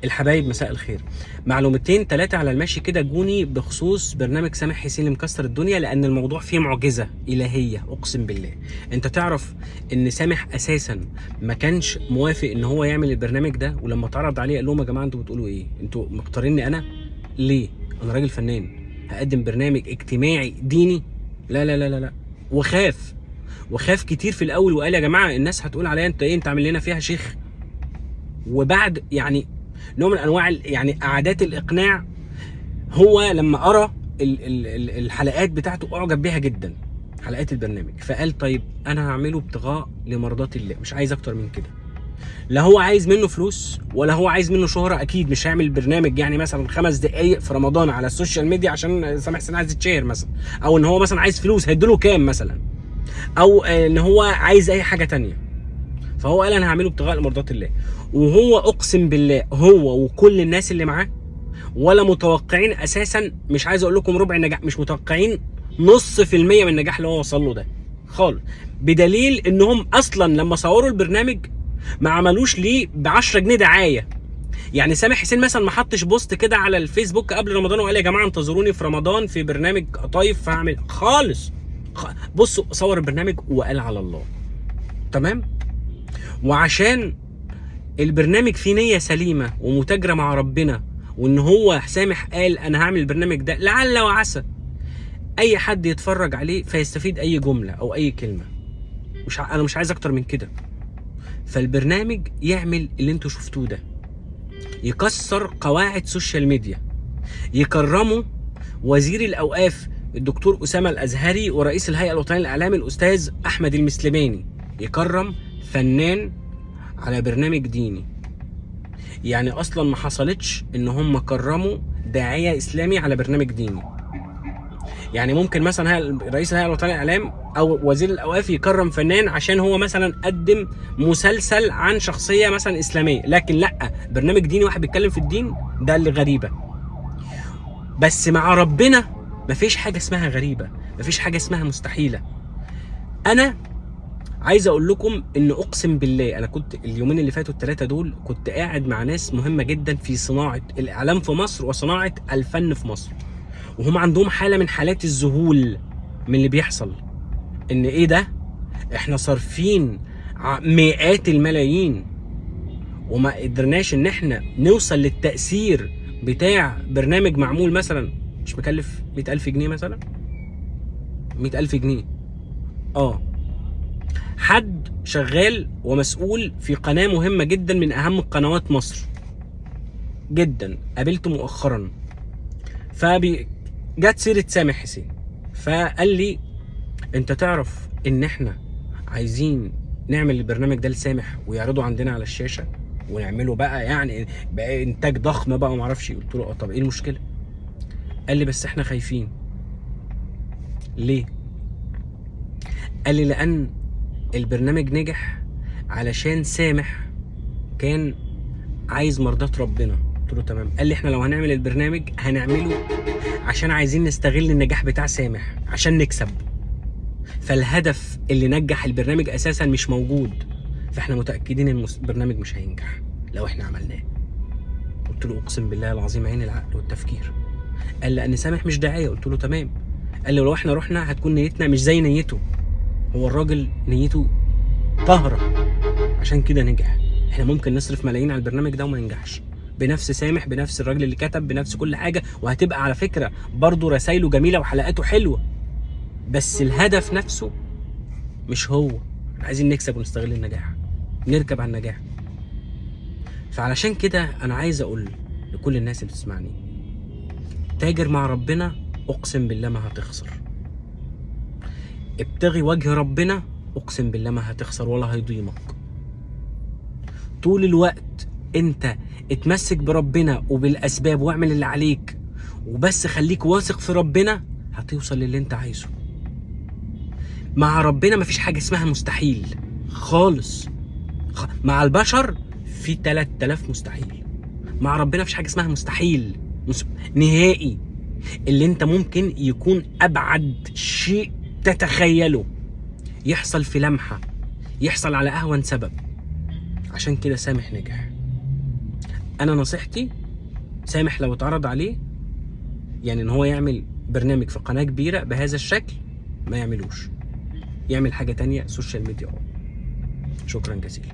الحبايب مساء الخير. معلومتين 3 على الماشي كده جوني بخصوص برنامج سامح حسين اللي مكسر الدنيا، لان الموضوع فيه معجزه الهيه اقسم بالله. انت تعرف ان سامح اساسا ما كانش موافق ان هو يعمل البرنامج ده، ولما اتعرض عليه قال لهم يا جماعه انتوا بتقولوا ايه؟ انتوا مختاريني انا ليه؟ انا راجل فنان هقدم برنامج اجتماعي ديني؟ لا لا لا لا لا. وخاف كتير في الاول، وقال يا جماعه الناس هتقول عليا انت ايه، انت عامل لنا فيها شيخ. وبعد يعني نوع من انواع يعني قعدات الاقناع، هو لما قرا الحلقات بتاعته اعجب بيها جدا، حلقات البرنامج، فقال طيب انا هعمله ابتغاء لمرضات الله، مش عايز اكتر من كده. لا هو عايز منه فلوس ولا هو عايز منه شهرة، اكيد مش هيعمل برنامج يعني مثلا 5 دقايق في رمضان على السوشيال ميديا عشان سامح حسين عايز يتشهر مثلا، او ان هو مثلا عايز فلوس هيديله كام مثلا، او ان هو عايز اي حاجة تانية. فهو قال انا هعمله ابتغاء لمرضات الله. وهو اقسم بالله هو وكل الناس اللي معاه ولا متوقعين اساسا، مش عايز اقول لكم ربع النجاح، مش متوقعين نص في المية من النجاح اللي هو وصل له ده خالص. بدليل انهم اصلا لما صوروا البرنامج ما عملوش ليه ب 10 جنيه دعايه. يعني سامح حسين مثلا ما حطش بوست كده على الفيسبوك قبل رمضان وقال يا جماعه انتظروني في رمضان في برنامج قطايف فهعمل خالص. بصوا صور البرنامج وقال على الله تمام. وعشان البرنامج فيه نية سليمة ومتاجرة مع ربنا، وان هو سامح قال انا هعمل البرنامج ده لعل وعسى اي حد يتفرج عليه فيستفيد اي جملة او اي كلمة، انا مش عايز اكتر من كده. فالبرنامج يعمل اللي انتوا شفتوه ده، يكسر قواعد سوشيال ميديا، يكرموا وزير الاوقاف الدكتور اسامة الازهري ورئيس الهيئة الوطنية للاعلام الاستاذ احمد المسلماني، يكرم فنان على برنامج ديني. يعني اصلا ما حصلتش ان هم كرموا داعية اسلامي على برنامج ديني. يعني ممكن مثلا رئيس الهيئة الوطنية للاعلام او وزير الاوقاف يكرم فنان عشان هو مثلا قدم مسلسل عن شخصية مثلا اسلامية، لكن لا، برنامج ديني واحد بيتكلم في الدين، ده اللي غريبة. بس مع ربنا مفيش حاجة اسمها غريبة، مفيش حاجة اسمها مستحيلة. انا عايز اقول لكم ان اقسم بالله انا كنت اليومين اللي فاتوا ال3 دول كنت قاعد مع ناس مهمه جدا في صناعه الاعلام في مصر وصناعه الفن في مصر، وهم عندهم حاله من حالات الذهول من اللي بيحصل. ان ايه ده، احنا صارفين مئات الملايين وما قدرناش ان احنا نوصل للتاثير بتاع برنامج معمول مثلا مش مكلف 100,000 جنيه مثلا. 100,000 جنيه حد شغال ومسؤول في قناة مهمة جدا من أهم قنوات مصر جدا، قابلته مؤخرا، جت سيرة سامح حسين فقال لي انت تعرف ان احنا عايزين نعمل البرنامج ده لسامح ويعرضه عندنا على الشاشة ونعمله بقى يعني بقى انتاج ضخم بقى ومعرفش. قلت له طب ايه المشكلة؟ قال لي بس احنا خايفين. ليه؟ قال لي لان البرنامج نجح علشان سامح كان عايز مرضات ربنا. قلت له تمام. قال لي احنا لو هنعمل البرنامج هنعمله عشان عايزين نستغل النجاح بتاع سامح عشان نكسب، فالهدف اللي نجح البرنامج اساسا مش موجود، فاحنا متاكدين ان البرنامج مش هينجح لو احنا عملناه. قلت له اقسم بالله العظيم عين العقل والتفكير. قال لان سامح مش داعيه. قلت له تمام. قال لي لو احنا رحنا هتكون نيتنا مش زي نيته، هو الراجل نيته طاهره عشان كده نجح. احنا ممكن نصرف ملايين على البرنامج ده وما ينجحش، بنفس سامح بنفس الراجل اللي كتب بنفس كل حاجه، وهتبقى على فكره برضه رسايله جميله وحلقاته حلوه، بس الهدف نفسه مش هو. عايزين نكسب ونستغل النجاح، نركب على النجاح. فعلشان كده انا عايز اقول لكل الناس اللي بتسمعني، تاجر مع ربنا اقسم بالله ما هتخسر، ابتغي وجه ربنا اقسم بالله ما هتخسر ولا هيضيمك. طول الوقت انت اتمسك بربنا وبالاسباب واعمل اللي عليك وبس، خليك واثق في ربنا هتوصل للي انت عايزه. مع ربنا مفيش حاجة اسمها مستحيل خالص. مع البشر في 3000 مستحيل، مع ربنا مفيش حاجة اسمها مستحيل نهائي. اللي انت ممكن يكون ابعد شيء تتخيله يحصل في لمحة، يحصل على اهون سبب. عشان كده سامح نجح. انا نصيحتي سامح لو اتعرض عليه يعني ان هو يعمل برنامج في قناه كبيره بهذا الشكل ما يعملوش، يعمل حاجه تانية سوشيال ميديا. شكرا جزيلا.